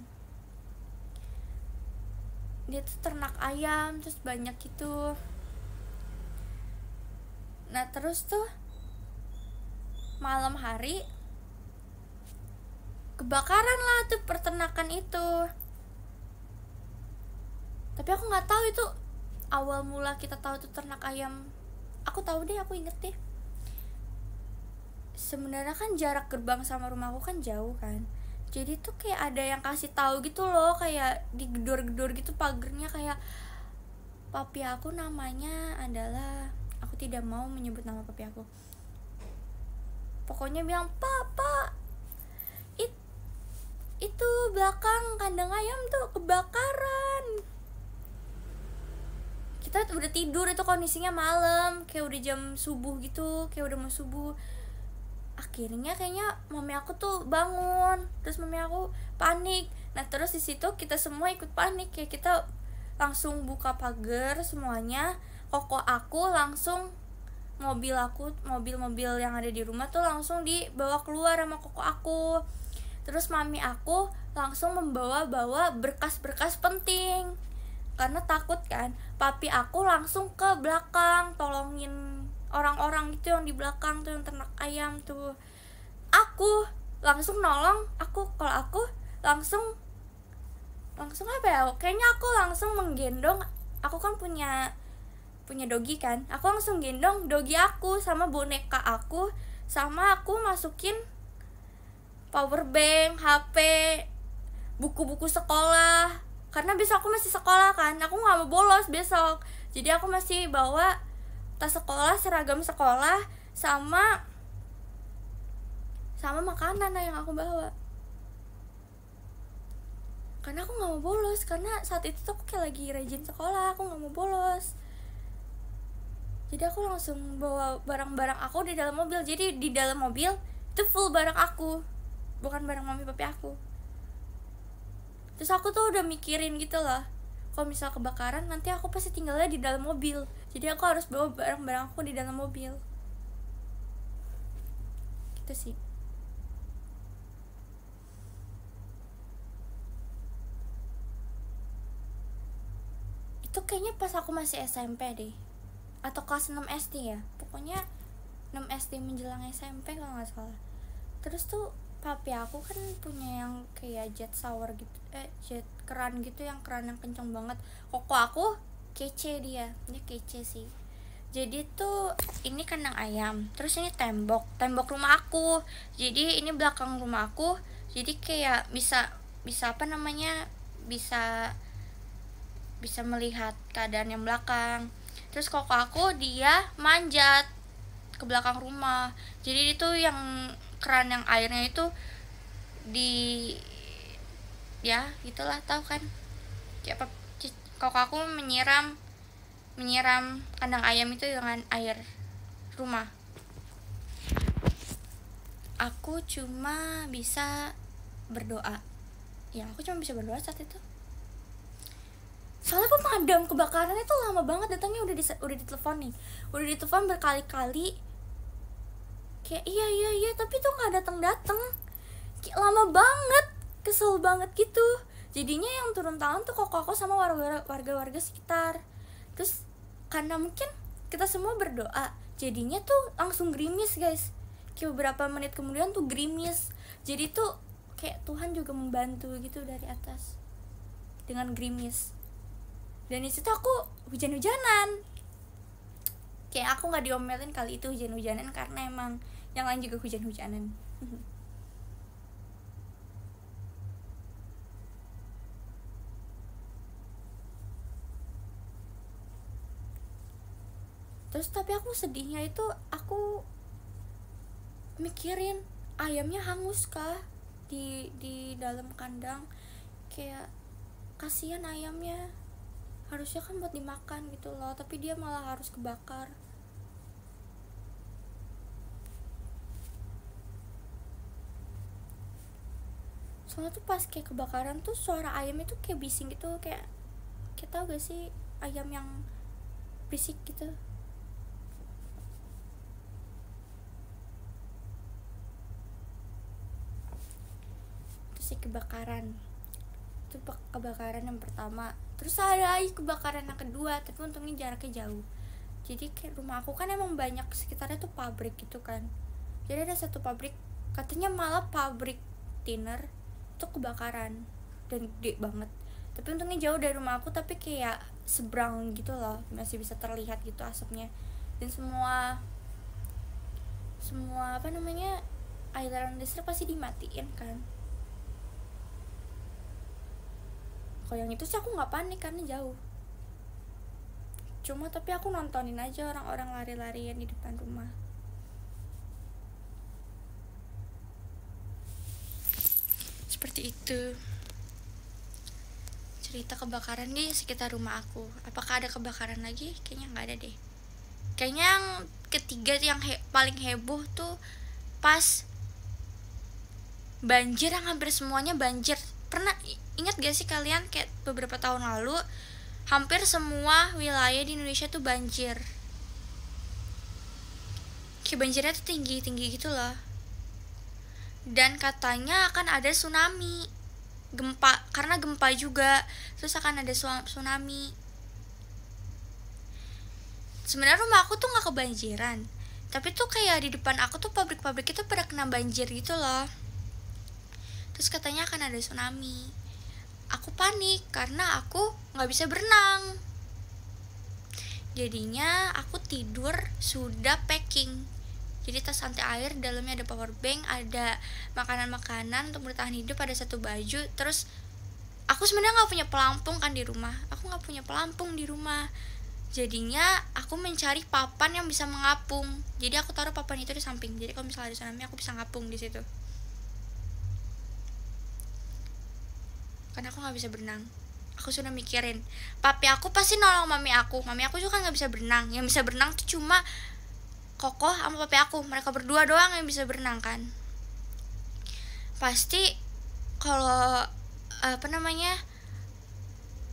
[SPEAKER 1] Dia tuh ternak ayam, terus banyak gitu. Nah terus tuh malam hari kebakaran lah tuh peternakan itu. Tapi aku nggak tahu itu awal mula kita tahu tuh ternak ayam. Aku tahu deh, aku inget deh. Sebenarnya kan jarak gerbang sama rumahku kan jauh kan. Jadi tuh kayak ada yang kasih tahu gitu loh, kayak digedor-gedor gitu pagernya. Kayak papi aku namanya adalah, aku tidak mau menyebut nama papi aku. Pokoknya bilang, "Papa, itu belakang kandang ayam tuh kebakaran." Kita udah tidur, itu kondisinya malam, kayak udah jam subuh gitu, kayak udah mau subuh. Akhirnya kayaknya mami aku tuh bangun, terus mami aku panik. Nah terus di situ kita semua ikut panik, kayak kita langsung buka pagar semuanya. Koko aku langsung mobil-mobil yang ada di rumah tuh langsung dibawa keluar sama koko aku. Terus mami aku langsung membawa berkas-berkas penting, karena takut kan. Papi aku langsung ke belakang tolongin orang-orang itu yang di belakang tuh, yang ternak ayam tuh. Aku langsung nolong. Kalau aku langsung apa ya, kayaknya aku langsung menggendong. Aku kan punya dogi kan. Aku langsung gendong dogi aku sama boneka aku, sama aku masukin power bank, HP, buku-buku sekolah. Karena besok aku masih sekolah kan, aku gak mau bolos besok. Jadi aku masih bawa tas sekolah, seragam sekolah, sama makanan yang aku bawa. Karena aku gak mau bolos, karena saat itu tuh aku kayak lagi rajin sekolah, aku gak mau bolos. Jadi aku langsung bawa barang-barang aku di dalam mobil. Jadi di dalam mobil itu full barang aku, bukan barang mami papi aku. Terus aku tuh udah mikirin gitu loh, kalau misal kebakaran nanti aku pasti tinggalnya di dalam mobil. Jadi aku harus bawa barang-barang aku di dalam mobil. Gitu sih. Itu kayaknya pas aku masih SMP deh, atau kelas 6 SD ya. Pokoknya 6 SD menjelang SMP kalau gak salah. Terus tuh papi aku kan punya yang kayak jet shower gitu, jet keran gitu, yang keran yang kenceng banget. Koko aku kece, dia kece sih. Jadi tuh ini kandang ayam, terus ini tembok rumah aku. Jadi ini belakang rumah aku. Jadi kayak bisa bisa melihat keadaan yang belakang. Terus koko aku dia manjat ke belakang rumah. Jadi itu yang keran yang airnya itu ya gitulah, tahu kan kayak koko aku menyiram kandang ayam itu dengan air rumah. Aku cuma bisa berdoa. Ya aku cuma bisa berdoa saat itu. Soalnya pemadam kebakaran itu lama banget datangnya, udah ditelepon nih, udah ditelepon berkali-kali. Kayak iya tapi tuh nggak datang. Kayak lama banget, kesel banget gitu. Jadinya yang turun tangan tuh koko aku sama warga sekitar. Terus karena mungkin kita semua berdoa, jadinya tuh langsung gerimis guys. Kayak beberapa menit kemudian tuh gerimis. Jadi tuh kayak Tuhan juga membantu gitu dari atas dengan gerimis. Dan disitu aku hujan-hujanan. Kayak aku nggak diomelin kali itu hujan-hujanan, karena emang yang lain juga hujan-hujanan. Terus tapi aku sedihnya itu aku mikirin ayamnya hangus kah di dalam kandang. Kayak kasihan ayamnya, harusnya kan buat dimakan gitu loh, tapi dia malah harus kebakar. Soalnya tuh pas kayak kebakaran tuh suara ayam itu kayak bising gitu, kayak tau gak sih ayam yang berisik gitu. Terus sih kebakaran itu kebakaran yang pertama. Terus ada lagi kebakaran yang kedua, tapi untungnya jaraknya jauh. Jadi kayak rumah aku kan emang banyak sekitarnya tuh pabrik gitu kan. Jadi ada satu pabrik, katanya malah pabrik thinner itu kebakaran dan gede banget. Tapi untungnya jauh dari rumah aku, tapi kayak seberang gitu loh, masih bisa terlihat gitu asapnya. Dan semua apa namanya aliran listrik pasti dimatiin kan. Kalau yang itu sih aku nggak panik karena jauh. Cuma tapi aku nontonin aja orang-orang lari-larian di depan rumah. Seperti itu cerita kebakaran di sekitar rumah aku. Apakah ada kebakaran lagi? Kayaknya nggak ada deh. Kayaknya yang ketiga yang paling heboh tuh pas banjir, yang hampir semuanya banjir. Pernah ingat gak sih kalian kayak beberapa tahun lalu hampir semua wilayah di Indonesia tuh banjir. Kayak banjirnya tuh tinggi gitu loh. Dan katanya akan ada tsunami, gempa, karena gempa juga, terus akan ada tsunami. Sebenarnya rumah aku tuh nggak kebanjiran, tapi tuh kayak di depan aku tuh pabrik-pabrik itu pada kena banjir gitu loh. Terus katanya akan ada tsunami. Aku panik karena aku nggak bisa berenang. Jadinya aku tidur sudah packing. Jadi tas anti air, dalamnya ada power bank, ada makanan-makanan untuk bertahan hidup, ada satu baju. Terus aku sebenarnya nggak punya pelampung kan di rumah. Aku nggak punya pelampung di rumah. Jadinya aku mencari papan yang bisa mengapung. Jadi aku taruh papan itu di samping. Jadi kalau misalnya ada tsunami aku bisa ngapung di situ. Karena aku nggak bisa berenang. Aku sudah mikirin, papi aku pasti nolong mami aku. Mami aku juga kan nggak bisa berenang. Yang bisa berenang tuh cuma Kokoh sama papi aku, mereka berdua doang yang bisa berenang kan. Pasti kalau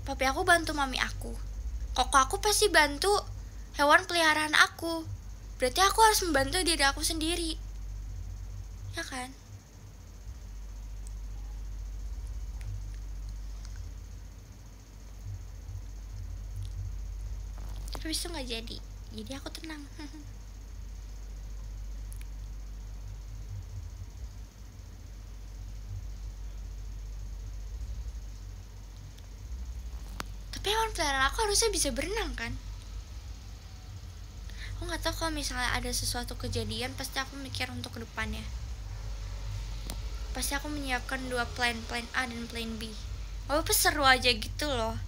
[SPEAKER 1] papi aku bantu mami aku, Kokoh aku pasti bantu hewan peliharaan aku. Berarti aku harus membantu diri aku sendiri, ya kan? Tapi itu nggak jadi aku tenang. Tapi hewan peliharaan aku harusnya bisa berenang kan? Aku nggak tahu, kalau misalnya ada sesuatu kejadian pasti aku mikir untuk kedepannya. Pasti aku menyiapkan 2 plan A dan plan B. Oh, seru aja gitu loh.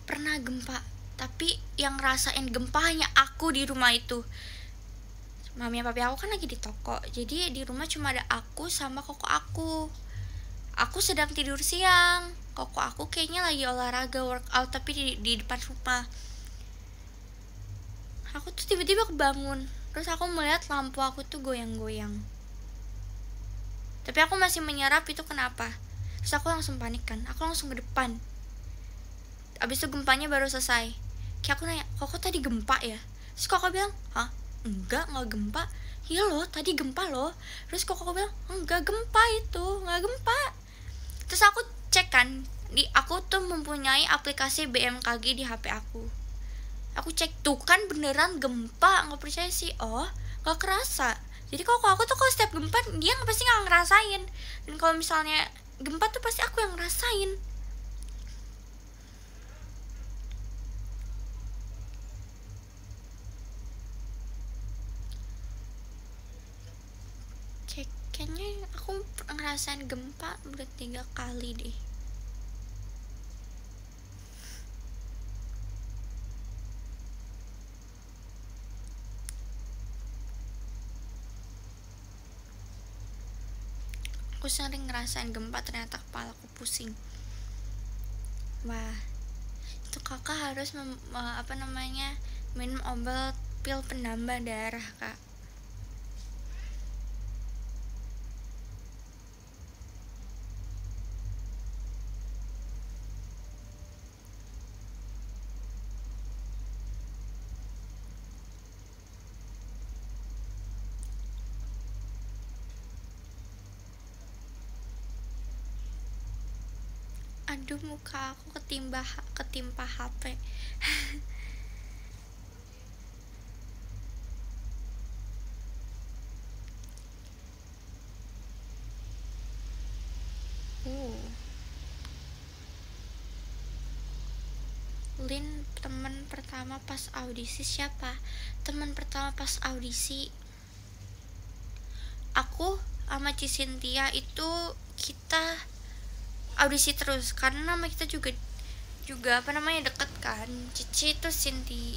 [SPEAKER 1] Pernah gempa, tapi yang ngerasain gempa hanya aku di rumah itu. Mami dan papi aku kan lagi di toko, jadi di rumah cuma ada aku sama koko aku. Aku sedang tidur siang, koko aku kayaknya lagi olahraga workout tapi di depan rumah. Aku tuh tiba-tiba kebangun, terus aku melihat lampu aku tuh goyang-goyang. Tapi aku masih menyerap itu kenapa. Terus aku langsung panik kan, aku langsung ke depan. Abis itu gempanya baru selesai. Kayak aku nanya, koko tadi gempa ya? Terus koko bilang, hah? Enggak gempa. Iya loh, tadi gempa loh. Terus koko bilang, enggak gempa itu, enggak gempa. Terus aku cek kan, aku tuh mempunyai aplikasi BMKG di HP aku. Aku cek tuh kan beneran gempa, nggak percaya sih. Oh, nggak kerasa. Jadi kalau aku tuh kalau setiap gempa dia pasti nggak ngerasain. Dan kalau misalnya gempa tuh pasti aku yang ngerasain. Kayaknya aku ngerasain gempa udah 3 kali deh. Aku sering ngerasain gempa, ternyata kepala aku pusing. Wah, itu kakak harus minum obat pil penambah darah, kak. Aduh, muka aku ketimpa HP. Lin, teman pertama pas audisi siapa? Teman pertama pas audisi aku sama Cisintia itu kita audisi terus karena nama kita juga deket kan.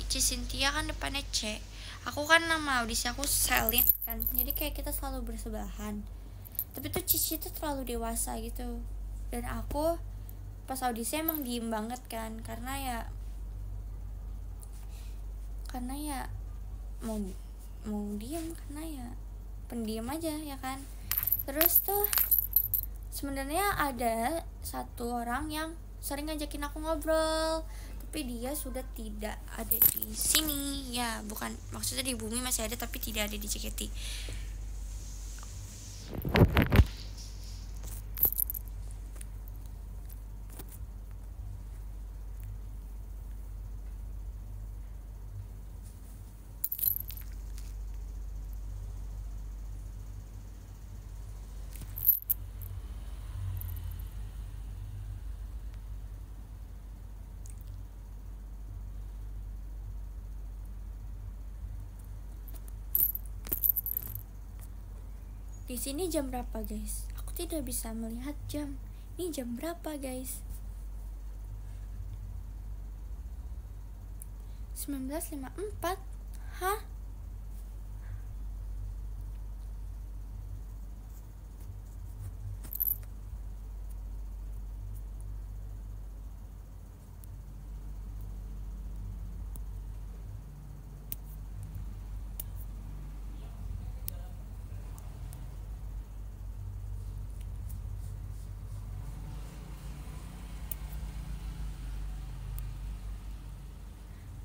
[SPEAKER 1] Cisintia kan depannya C. Aku kan nama audisi aku Selin kan. Jadi kayak kita selalu bersebelahan. Tapi tuh Cici tuh terlalu dewasa gitu. Dan aku pas audisi emang diem banget kan, karena ya mau diem karena ya pendiam aja ya kan. Terus tuh sebenarnya ada satu orang yang sering ngajakin aku ngobrol, tapi dia sudah tidak ada di sini ya, bukan maksudnya di bumi masih ada tapi tidak ada di JKT. Di sini jam berapa guys? Aku tidak bisa melihat jam. Ini jam berapa guys? 19.54. Hah?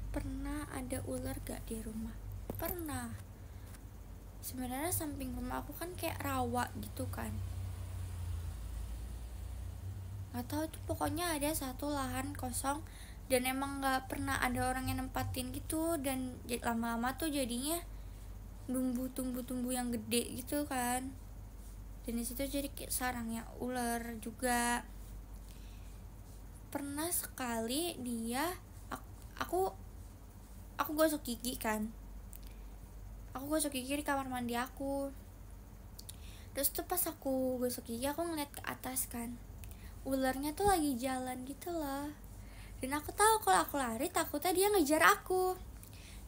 [SPEAKER 1] Pernah ada ular gak di rumah? Pernah. Sebenarnya samping rumah aku kan kayak rawa gitu kan. Gak tahu tuh, pokoknya ada satu lahan kosong dan emang gak pernah ada orang yang nempatin gitu. Dan lama-lama tuh jadinya tumbuh yang gede gitu kan. Dan disitu jadi kayak sarangnya ular juga. Pernah sekali aku gosok gigi kan. Aku gosok gigi di kamar mandi aku. Terus tuh pas aku gosok gigi aku ngeliat ke atas kan, ularnya tuh lagi jalan gitu loh. Dan aku tahu kalau aku lari takutnya dia ngejar aku.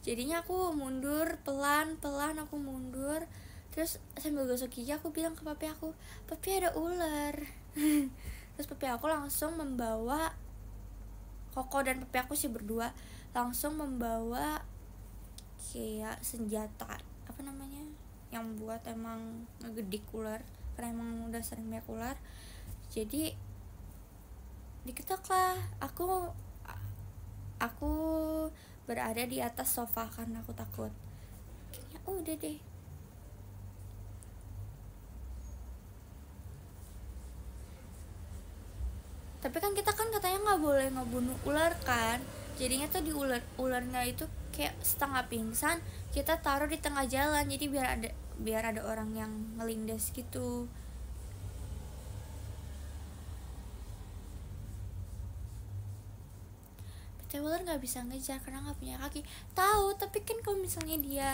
[SPEAKER 1] Jadinya aku mundur pelan-pelan, aku mundur. Terus sambil gosok gigi aku bilang ke papi aku, "Papi, ada ular." Terus papi aku langsung membawa, Koko dan papi aku sih berdua langsung membawa kayak senjata, apa namanya, yang buat emang ngegedik ular, karena emang udah sering banyak ular. Jadi diketok lah. Aku berada di atas sofa karena aku takut. Ya udah deh. Tapi kan kita kan katanya nggak boleh ngebunuh ular kan. Jadinya tuh di ularnya itu kayak setengah pingsan, kita taruh di tengah jalan. Jadi biar ada orang yang ngelindas gitu. Ular nggak bisa ngejar karena nggak punya kaki. Tahu, tapi kan kalau misalnya dia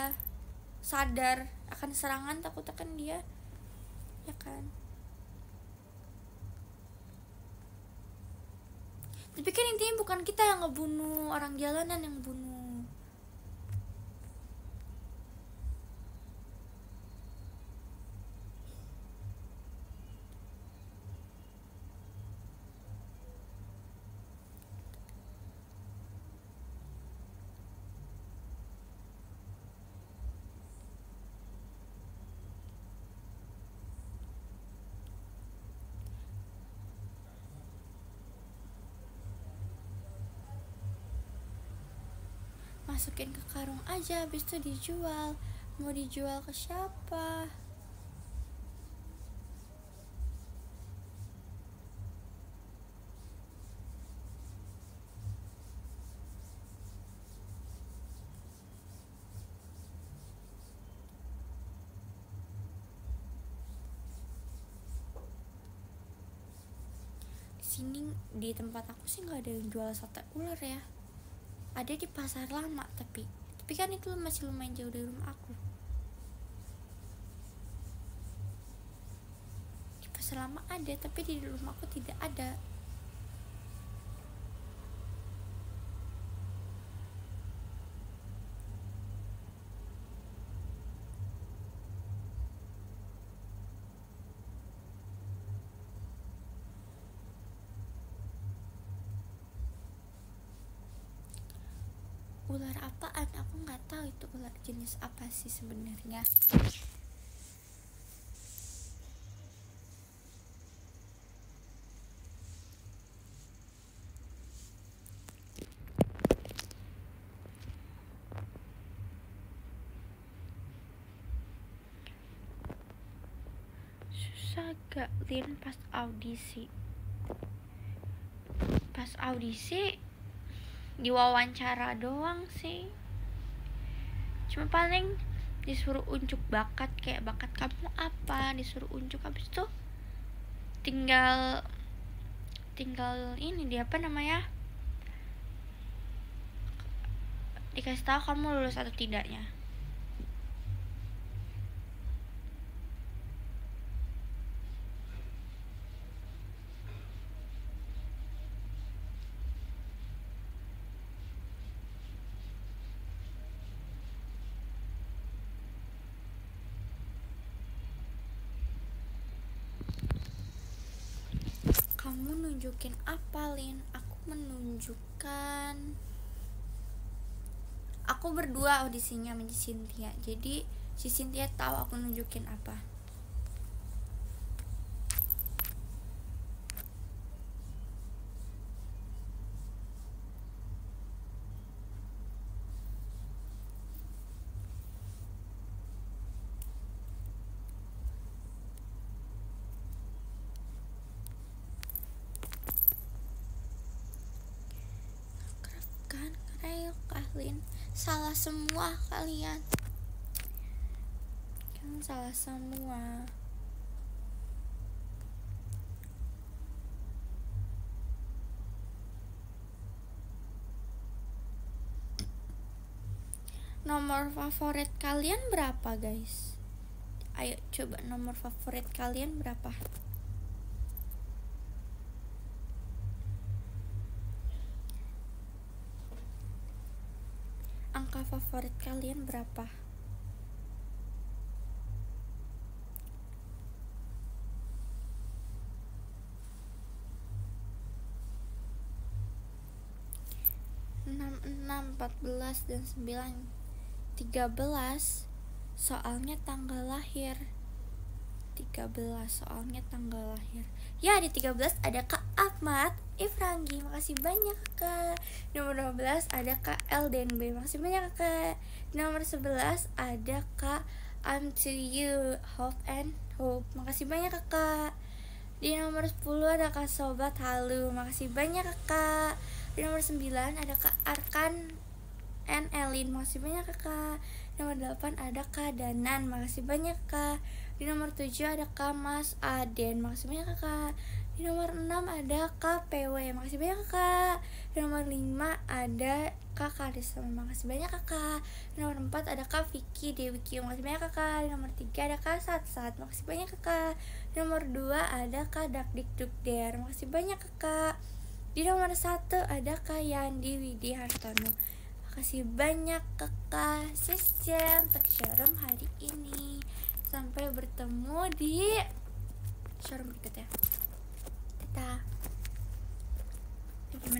[SPEAKER 1] sadar akan serangan, takutnya kan dia, ya kan. Tapi kan intinya bukan kita yang ngebunuh, orang jalanan yang bunuh. Masukin ke karung aja, habis itu dijual. Mau dijual ke siapa? Di sini di tempat aku sih nggak ada yang jual sate ular ya. Ada di pasar lama, tapi kan itu masih lumayan jauh dari rumah aku. Di pasar lama ada, tapi di rumah aku tidak ada. Ular apaan? Aku nggak tahu itu ular jenis apa sih sebenarnya. Susah gak Lin pas audisi? Pas audisi diwawancara doang sih, cuma paling disuruh unjuk bakat, kayak bakat kamu apa, disuruh unjuk. Habis itu tinggal ini dia apa namanya, dikasih tahu kamu lulus atau tidaknya. Kamu nunjukin apa, Lin? Aku menunjukkan, aku berdua audisinya sama Cynthia, jadi si Cynthia tahu aku nunjukin apa. Kan kayak Kahlin, salah semua kalian, kan salah semua. Nomor favorit kalian berapa, guys? Ayo coba nomor favorit kalian berapa? angka favorit kalian berapa? Enam, 14, dan 9. 13 soalnya tanggal lahir. 13 soalnya tanggal lahir. Ya, di 13 ada Kak Ahmad Ifrangi, makasih banyak Kak. Nomor 12 ada Kak LDNB, makasih banyak Kak. Nomor 11 ada Kak I'm to you, hope and hope, makasih banyak Kak. Di nomor 10 ada Kak Sobat Halu, makasih banyak Kak. Di nomor 9 ada Kak Arkan and Elin, makasih banyak Kak. Nomor 8 ada Kak Danan, makasih banyak Kak. Di nomor 7 ada Kak Mas Aden, makasih banyak Kak. Di nomor 6 ada Kak PW, makasih banyak Kak. Di nomor 5 ada Kak Karisma, makasih banyak Kak. Di nomor 4 ada Kak Vicky Dewi Q, makasih banyak Kak. Di nomor 3 ada Kak Satsat, makasih banyak Kak. Di nomor 2 ada Kak Dakdikdukder, makasih banyak Kak. Di nomor 1 ada Kak Yandi Widi Hartono, makasih banyak Kakak Session untuk showroom hari ini. Sampai bertemu di showroom berikutnya. Dadah.